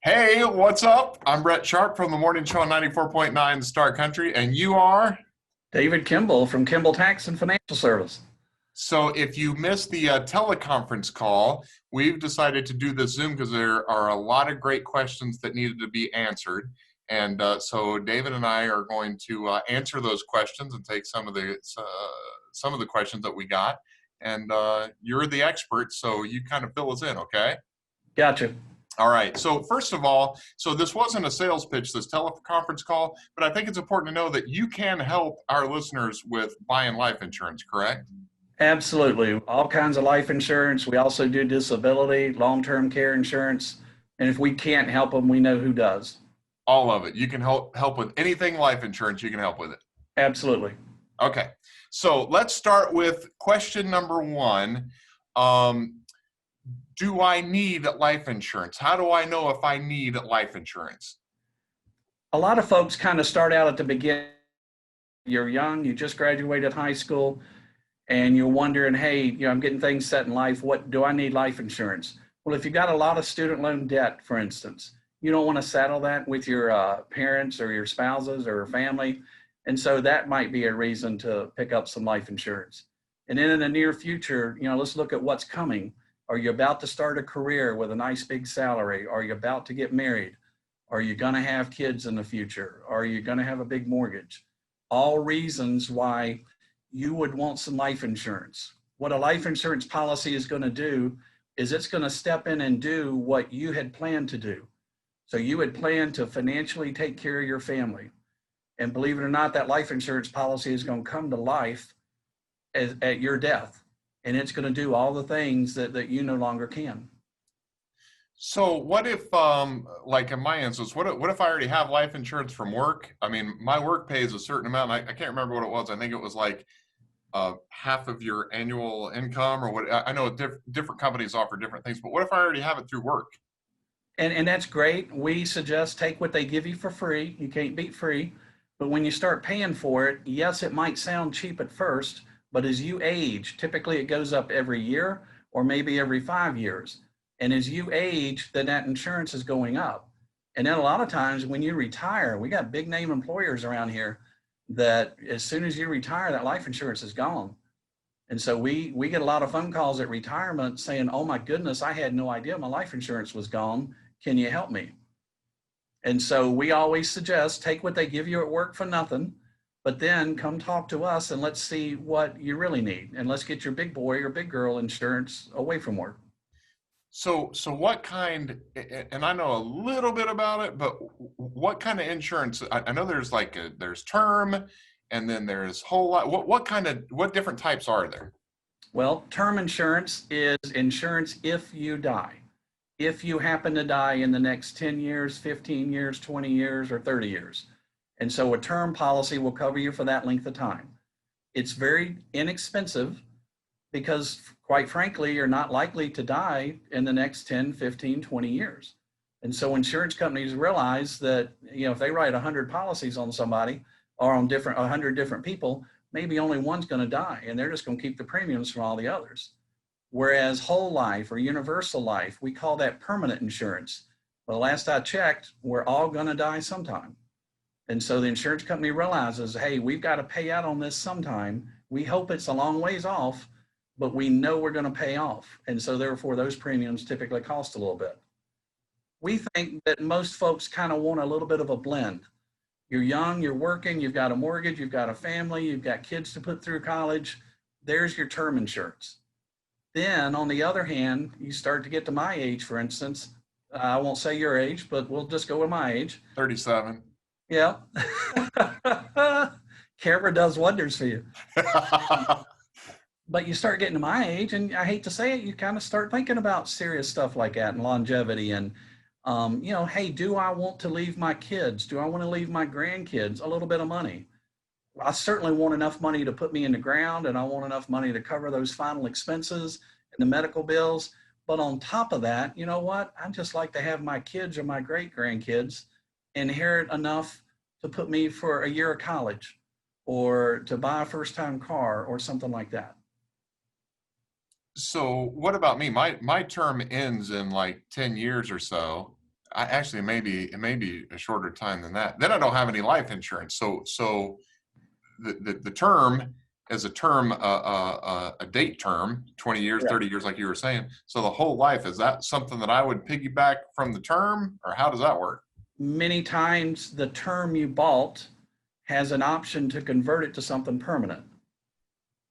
Hey, what's up? I'm Brett Sharp from the morning show on 94.9 Star Country, and you are? David Kembel from Kembel Tax and Financial Service. So if you missed the teleconference call, we've decided to do this Zoom because there are a lot of great questions that needed to be answered. And so David and I are going to answer those questions and take some of the questions that we got. And you're the expert, so you kind of fill us in, okay? Gotcha. All right. So first of all, so this wasn't a sales pitch, this teleconference call, but I think it's important to know that you can help our listeners with buying life insurance, correct? Absolutely. All kinds of life insurance. We also do disability, long-term care insurance. And if we can't help them, we know who does. All of it. You can help with anything life insurance, you can help with it. Absolutely. Okay. So let's start with question number one. Do I need life insurance? How do I know if I need life insurance? A lot of folks kind of start out at the beginning. You're young, you just graduated high school, and you're wondering, hey, I'm getting things set in life. What do I need life insurance? Well, if you got a lot of student loan debt, for instance, you don't want to settle that with your parents or your spouses or family. And so that might be a reason to pick up some life insurance. And then in the near future, let's look at what's coming. Are you about to start a career with a nice big salary? Are you about to get married? Are you going to have kids in the future? Are you going to have a big mortgage? All reasons why you would want some life insurance. What a life insurance policy is going to do is it's going to step in and do what you had planned to do. So you had planned to financially take care of your family. And believe it or not, that life insurance policy is going to come to life at your death. And it's going to do all the things that you no longer can. So what if, like in my instance, what if I already have life insurance from work? I mean, my work pays a certain amount. I can't remember what it was. I think it was like half of your annual income or what. I know different companies offer different things, but what if I already have it through work? And that's great. We suggest take what they give you for free. You can't beat free. But when you start paying for it, yes, it might sound cheap at first, but as you age, typically it goes up every year or maybe every 5 years. And as you age, then that insurance is going up. And then a lot of times when you retire, we got big name employers around here that as soon as you retire, that life insurance is gone. And so we get a lot of phone calls at retirement saying, oh my goodness, I had no idea my life insurance was gone. Can you help me? And so we always suggest take what they give you at work for nothing, but then come talk to us and let's see what you really need. And let's get your big boy or big girl insurance away from work. So what kind, and I know a little bit about it, but what kind of insurance? I know there's there's term and then there's whole lot. What different types are there? Well, term insurance is insurance if you die. If you happen to die in the next 10 years, 15 years, 20 years, or 30 years. And so a term policy will cover you for that length of time. It's very inexpensive because quite frankly, you're not likely to die in the next 10, 15, 20 years. And so insurance companies realize that, if they write 100 policies on somebody or on 100 different people, maybe only one's going to die and they're just going to keep the premiums from all the others. Whereas whole life or universal life, we call that permanent insurance. Well, last I checked, we're all going to die sometime. And so the insurance company realizes, hey, we've got to pay out on this sometime. We hope it's a long ways off, but we know we're going to pay off. And so therefore those premiums typically cost a little bit. We think that most folks kind of want a little bit of a blend. You're young, you're working, you've got a mortgage, you've got a family, you've got kids to put through college. There's your term insurance. Then on the other hand, you start to get to my age, for instance. I won't say your age, but we'll just go with my age. 37. Yeah. Camera does wonders for you. But you start getting to my age, and I hate to say it, you kind of start thinking about serious stuff like that and longevity. And, hey, do I want to leave my kids? Do I want to leave my grandkids a little bit of money? I certainly want enough money to put me in the ground, and I want enough money to cover those final expenses and the medical bills. But on top of that, you know what? I'd just like to have my kids or my great grandkids inherit enough to put me for a year of college or to buy a first time car or something like that. So what about me? My term ends in like 10 years or so. actually it may be a shorter time than that. Then I don't have any life insurance. So the term is a term, a date term, 20 years, Correct. 30 years, like you were saying. So the whole life, is that something that I would piggyback from the term, or how does that work? Many times the term you bought has an option to convert it to something permanent.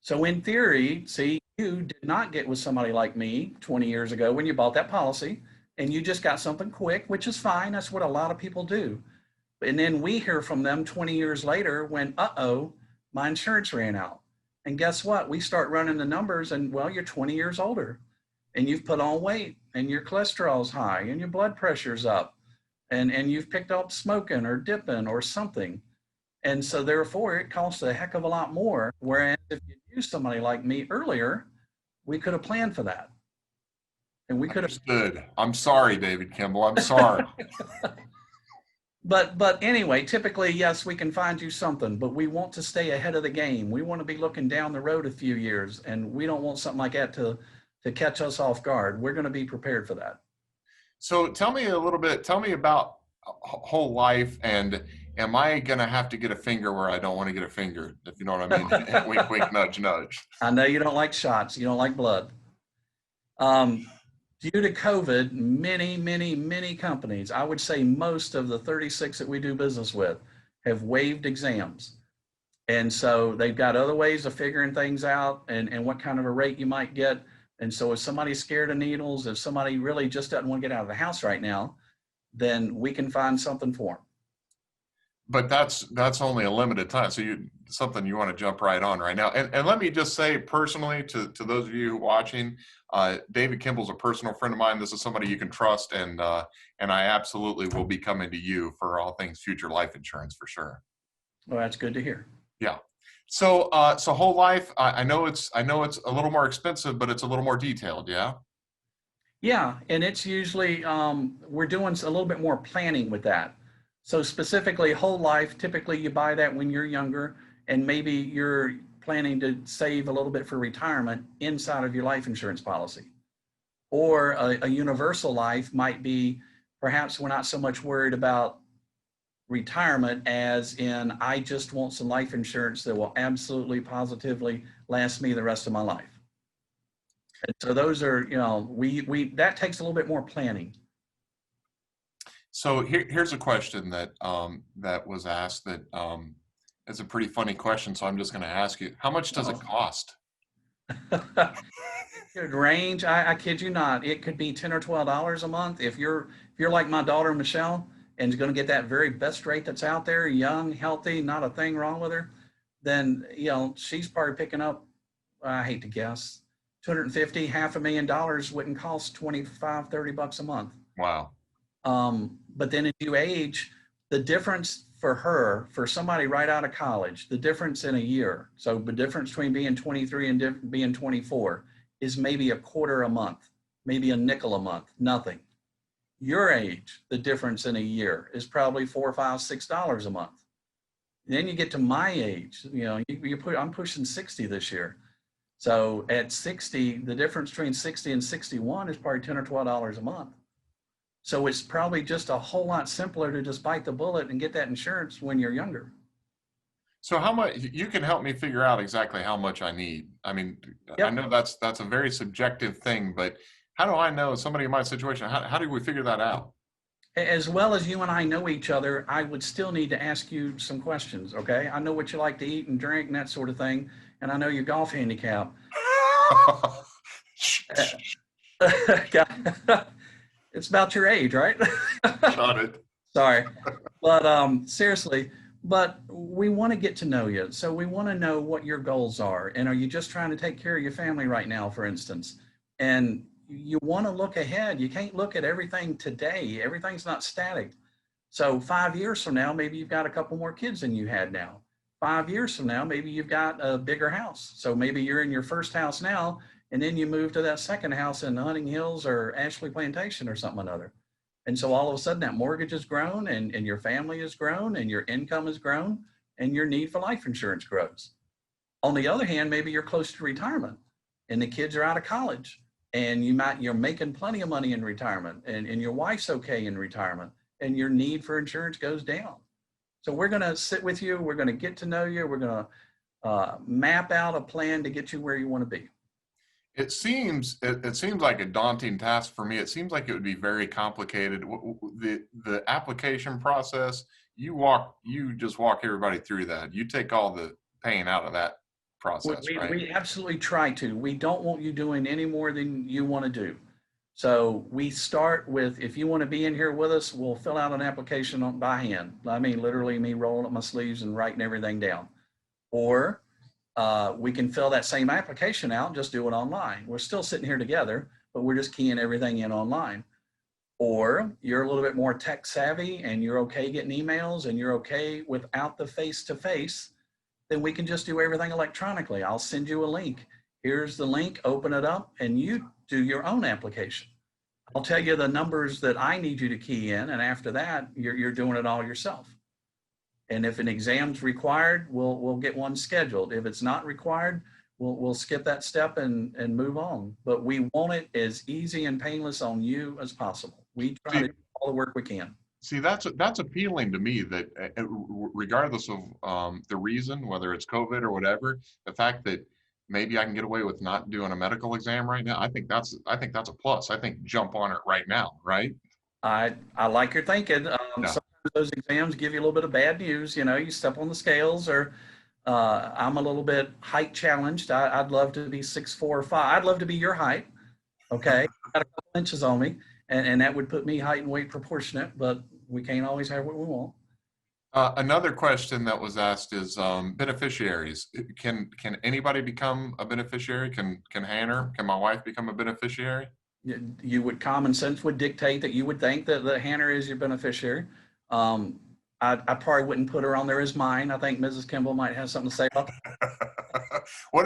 So in theory, see, you did not get with somebody like me 20 years ago when you bought that policy, and you just got something quick, which is fine. That's what a lot of people do. And then we hear from them 20 years later when, uh-oh, my insurance ran out. And guess what? We start running the numbers and, well, you're 20 years older and you've put on weight and your cholesterol's high and your blood pressure's up and you've picked up smoking or dipping or something. And so therefore it costs a heck of a lot more. Whereas if you used somebody like me earlier, we could have planned for that. And we could have. Understood. I'm sorry, David Kembel. I'm sorry. But anyway, typically, yes, we can find you something, but we want to stay ahead of the game. We want to be looking down the road a few years, and we don't want something like that to catch us off guard. We're going to be prepared for that. So tell me a little bit, tell me about whole life, and am I going to have to get a finger where I don't want to get a finger, if you know what I mean? Wink, wink, nudge, nudge. I know you don't like shots. You don't like blood. Due to COVID, many companies, I would say most of the 36 that we do business with, have waived exams. And so they've got other ways of figuring things out and what kind of a rate you might get. And so if somebody's scared of needles, if somebody really just doesn't want to get out of the house right now, then we can find something for them. But that's only a limited time. So something you want to jump right on right now. And let me just say personally to those of you watching, David Kembel's a personal friend of mine. This is somebody you can trust, and I absolutely will be coming to you for all things future life insurance for sure. Well, that's good to hear. Yeah. So whole life, I know it's a little more expensive, but it's a little more detailed. Yeah. Yeah, and it's usually we're doing a little bit more planning with that. So specifically whole life, typically you buy that when you're younger and maybe you're planning to save a little bit for retirement inside of your life insurance policy. Or a universal life might be, perhaps we're not so much worried about retirement as in, I just want some life insurance that will absolutely positively last me the rest of my life. And so those are, that takes a little bit more planning. So here's a question that that was asked that is a pretty funny question. So I'm just going to ask you, how much does it cost? It range. I kid you not. It could be $10 or $12 a month. If you're like my daughter Michelle and is going to get that very best rate that's out there, young, healthy, not a thing wrong with her, then she's probably picking up. I hate to guess, $250, $500,000 wouldn't cost 25, $30 a month. Wow. But then as you age, the difference for somebody right out of college, the difference in a year, so the difference between being 23 and being 24 is maybe a quarter a month, maybe a nickel a month, nothing. Your age, the difference in a year is probably $4, $5, $6 a month. Then you get to my age, I'm pushing 60 this year. So at 60, the difference between 60 and 61 is probably $10 or $12 a month. So it's probably just a whole lot simpler to just bite the bullet and get that insurance when you're younger. So how much, you can help me figure out exactly how much I need. I mean, Yep. I know that's a very subjective thing, but how do I know somebody in my situation? How do we figure that out? As well as you and I know each other, I would still need to ask you some questions, okay? I know what you like to eat and drink and that sort of thing, and I know your golf handicap. It's about your age, right? Got it. Sorry. But seriously, but we want to get to know you. So we want to know what your goals are. And are you just trying to take care of your family right now, for instance? And you want to look ahead. You can't look at everything today. Everything's not static. So 5 years from now, maybe you've got a couple more kids than you had now. 5 years from now, maybe you've got a bigger house. So maybe you're in your first house now, and then you move to that second house in Hunting Hills or Ashley Plantation or something or another. And so all of a sudden that mortgage has grown and your family has grown and your income has grown and your need for life insurance grows. On the other hand, maybe you're close to retirement and the kids are out of college and you're making plenty of money in retirement, and your wife's okay in retirement, and your need for insurance goes down. So we're going to sit with you. We're going to get to know you. We're going to map out a plan to get you where you want to be. It seems like a daunting task for me. It seems like it would be very complicated. The application process, you just walk everybody through that. You take all the pain out of that process, right? We absolutely try to. We don't want you doing any more than you want to do. So we start with, if you want to be in here with us, we'll fill out an application by hand. I mean, literally me rolling up my sleeves and writing everything down. Or we can fill that same application out and just do it online. We're still sitting here together, but we're just keying everything in online. Or you're a little bit more tech savvy and you're okay getting emails and you're okay without the face-to-face, then we can just do everything electronically. I'll send you a link. Here's the link, open it up, and you do your own application. I'll tell you the numbers that I need you to key in, and after that, you're doing it all yourself. And if an exam's required, we'll get one scheduled. If it's not required, we'll skip that step and move on. But we want it as easy and painless on you as possible. We try to do all the work we can. See, that's appealing to me, that regardless of the reason, whether it's COVID or whatever, the fact that maybe I can get away with not doing a medical exam right now, I think that's a plus. I think jump on it right now, right? I like your thinking. Yeah. Sometimes those exams give you a little bit of bad news. You know, you step on the scales, or I'm a little bit height challenged. I'd love to be 6'4" or 5". I'd love to be your height. Okay, got a couple inches on me, and that would put me height and weight proportionate. But we can't always have what we want. Another question that was asked is beneficiaries. Can anybody become a beneficiary? Can Hannah, can my wife become a beneficiary? You would, common sense would dictate that you would think that Hannah is your beneficiary. I probably wouldn't put her on there as mine. I think Mrs. Kembel might have something to say about that. What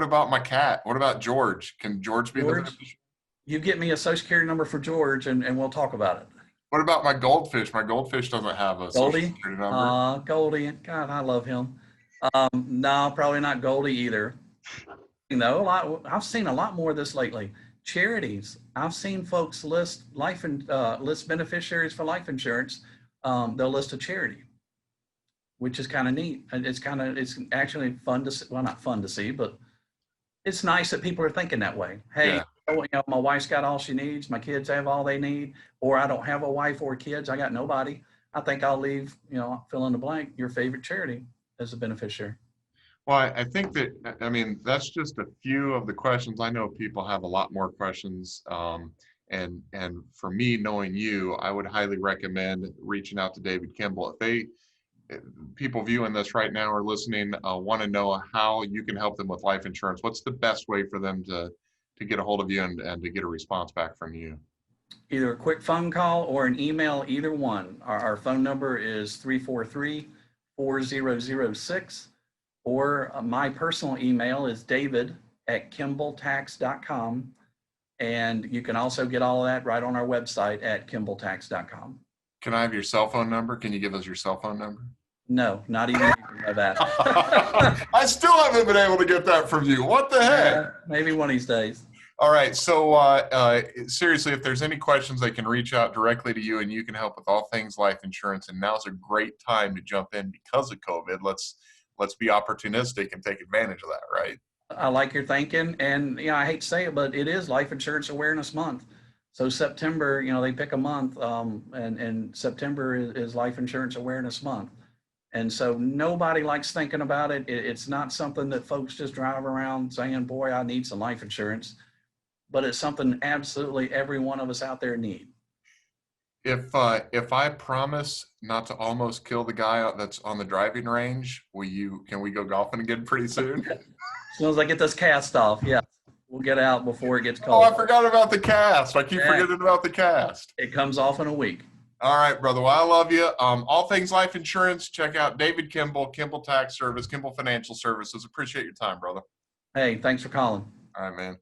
about my cat? What about George? Can George be the beneficiary? You get me a social security number for George and we'll talk about it. What about my goldfish? My goldfish doesn't have a social security number. Goldie, God, I love him. No, probably not Goldie either. You know, I've seen a lot more of this lately. Charities. I've seen folks list list beneficiaries for life insurance. They'll list a charity, which is kind of neat. And it's actually fun to see. Well, not fun to see, but it's nice that people are thinking that way. Hey, Yeah. you know, my wife's got all she needs. My kids have all they need, or I don't have a wife or kids. I got nobody. I think I'll leave, you know, fill in the blank, your favorite charity as a beneficiary. Well, I think that, I mean, that's just a few of the questions. I know people have a lot more questions. And for me, knowing you, I would highly recommend reaching out to David Kembel. If people viewing this right now or listening want to know how you can help them with life insurance, what's the best way for them to get a hold of you and to get a response back from you? Either a quick phone call or an email, either one. Our phone number is 343-4006, or my personal email is david@kembeltax.com. And you can also get all of that right on our website at kembeltax.com. Can I have your cell phone number? Can you give us your cell phone number? No, not even you can know that. I still haven't been able to get that from you. What the heck? Maybe one of these days. All right. So seriously, if there's any questions, they can reach out directly to you and you can help with all things life insurance. And now's a great time to jump in because of COVID. Let's be opportunistic and take advantage of that, right? I like your thinking. And, you know, I hate to say it, but it is Life Insurance Awareness Month. So September, you know, they pick a month, and September is Life Insurance Awareness Month. And so nobody likes thinking about it. It's not something that folks just drive around saying, boy, I need some life insurance. But it's something absolutely every one of us out there need. If I promise not to almost kill the guy that's on the driving range, can we go golfing again pretty soon? As soon as I get this cast off, yeah, we'll get out before it gets Oh, cold. I forgot about the cast. I keep forgetting about the cast. It comes off in a week. All right, brother. Well, I love you. All things life insurance. Check out David Kembel, Kembel Tax Service, Kembel Financial Services. Appreciate your time, brother. Hey, thanks for calling. All right, man.